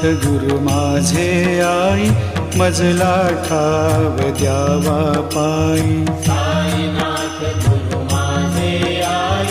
गुरु माझे आई, मजला ठाव द्यावा पायी. साईनाथ गुरु माझे आई,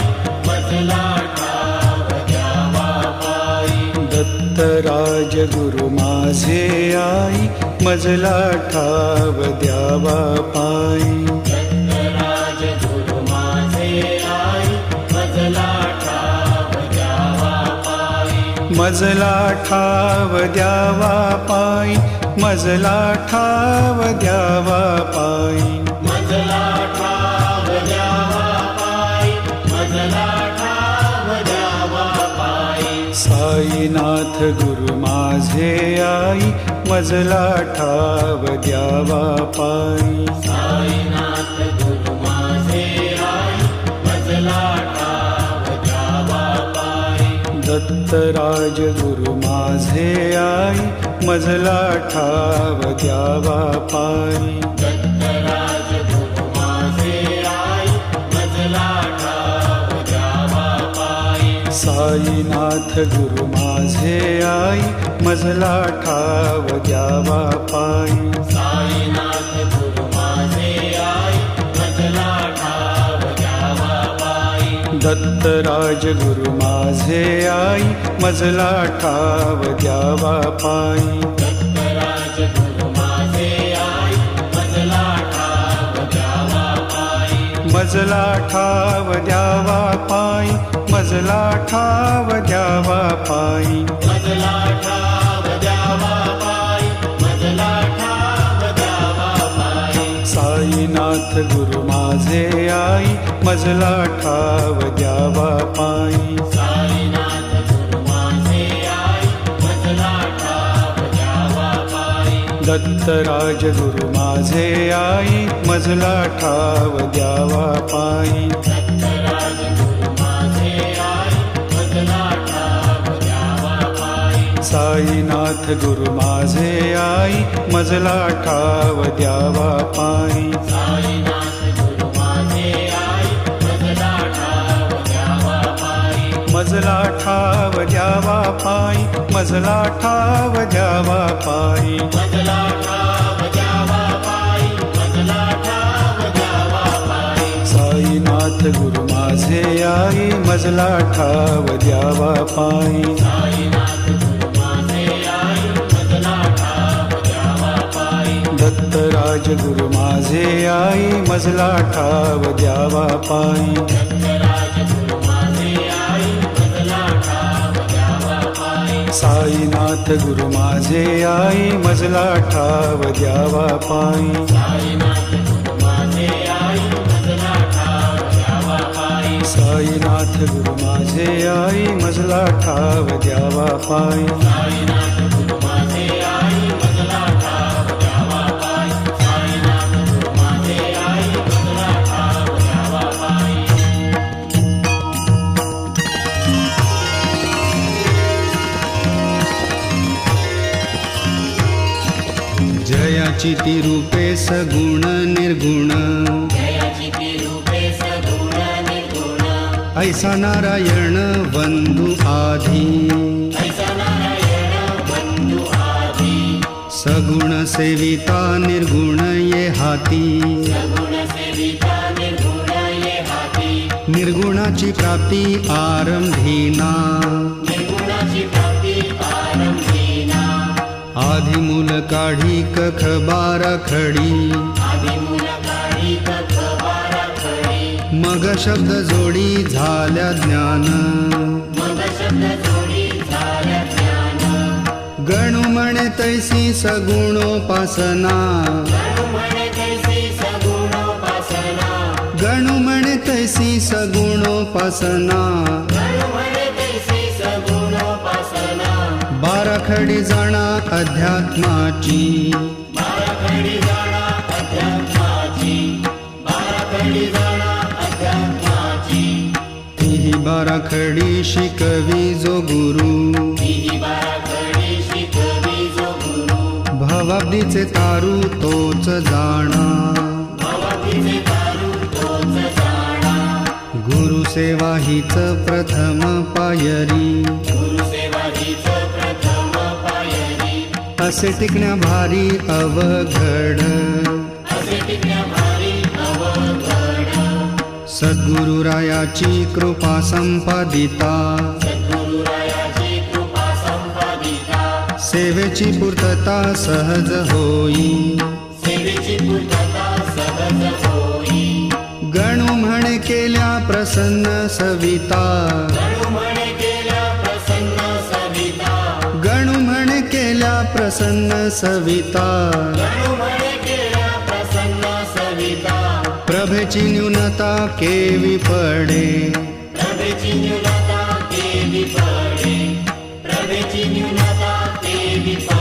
मजला ठाव द्यावा पायी. दत्तराज गुरु माझे आई, मजला ठाव द्यावा पायी. दत्तराज गुरु माझे आई, मजला ठाव द्यावा पायी. मजला ठाव द्यावा पायी, मजला ठाव द्यावा पायी. मजला ठाव द्यावा पायी, मजला ठाव द्यावा पायी. साईनाथ गुरु माझे आई, मजला ठाव द्यावा पायी. साईनाथ गुरु माझे आई, मजला ठाव द्यावा पायी. दत्तराज गुरु माझे आई, मजला ठाव द्यावा पायी. दत्तराज गुरु माझे आई, मजला ठाव द्यावा पायी. साईनाथ गुरु माझे आई, मजला ठाव द्यावा पायी. साईनाथ गुरु माझे आई, मजला ठाव द्यावा पायी. दत्तराज गुरु माझे आई, मजला ठाव द्यावा पायी. दत्तराज गुरु माझे आई, मजला ठाव द्यावा पायी. मजला ठाव द्यावा पायी, मजला ठाव द्यावा पायी. मजला ठाव द्यावा पायी, मजला ठाव द्यावा पायी. साईनाथ गुरु माझे आई, मजला ठाव द्यावा पायी. साईनाथ गुरु माझे आई, मजला ठाव द्यावा पायी. दत्तराज गुरु माझे आई, मजला ठाव द्यावा पायी. दत्तराज गुरु माझे आई, मजला ठाव द्यावा पायी. साईनाथ गुरु माझे आई, मजला ठाव द्यावा पायी. साईनाथ गुरु माझे आई, मजला ठाव द्यावा पायी. मजला ठाव द्यावा पायी, मजला ठाव द्यावा पायी. मजला ठाव द्यावा पायी, मजला ठाव द्यावा पायी. साईनाथ गुरु माझे आई, मजला ठाव द्यावा पायी. साईनाथ गुरु माझे आई, मजला ठाव द्यावा पायी. दत्तराज गुरु माझे आई, मजला ठाव द्यावा पायी. दत्तराज गुरु माझे आई, मजला ठाव द्यावा पायी. साईनाथ गुरु माझे आई, मजला ठाव द्यावा पायी. साईनाथ गुरु माझे आई, मजला ठाव द्यावा पायी. साईनाथ गुरु माझे आई, मजला ठाव द्यावा पायी. साईनाथ गुरु माझे आई, मजला ठाव द्यावा पायी. साईनाथ गुरु माझे आई, मजला ठाव द्यावा पायी. जयाची ती रूपे सगुण निर्गुण, जयाची ती रूपे सगुण निर्गुण. ऐसा नारायण बंधु आधी, ऐसा नारायण बंधु आधी. सगुण सेविता निर्गुण ये हाती. सगुण सेविता निर्गुण ये हाती. निर्गुणाची प्राप्ती आरंभीना, निर्गुणाची प्राप्ती आरंभीना. आधी मूल काढी कख बारा खडी. आधी मूल काढी कख बारा खडी. मग शब्द जोडी झाल्या ज्ञान. मग शब्द जोडी झाल्या ज्ञान. गणू म्हणे तैसी सगुणोपासना. गणु म्हणे तैसी सगुणोपासना. गणू म्हणे तैसी सगुणोपासना. गणु म्हणे तैसी सगुणोपासना. बाराखडी जाणा अध्यात्माची. बाराखडी जाणा अध्यात्माची. बाराखडी जाणा अध्यात्माची. तीही बाराखडी शिकवी जो गुरु. ही बाराखडी शिकवी जो गुरु. भवाब्दीचे तारू तोच जाणा. भवाब्दीचे तारू तोच जाणा. गुरुसेवा हीच प्रथम पायरी. गुरुसेवा हीच प्रथम पायरी. असे टिकण्या भारी अवघड असे टिकण्या भारी अवघड सद्गुरुरायाची कृपा संपादिता सद्गुरुरायाची कृपा संपादिता सेवेची पूर्तता सहज होई सेवेची पूर्तता सहज होई गणू म्हणे केल्या प्रसन्न सविता गणू म्हणे केल्या प्रसन्न सविता गणू म्हणे केल्या प्रसन्न सविता गणू म्हणे केल्या प्रसन्न सविता प्रभेची न्यूनता केवी पडे प्रभेची न्यूनता केली पडे प्रभेची न्यूनता केली पडे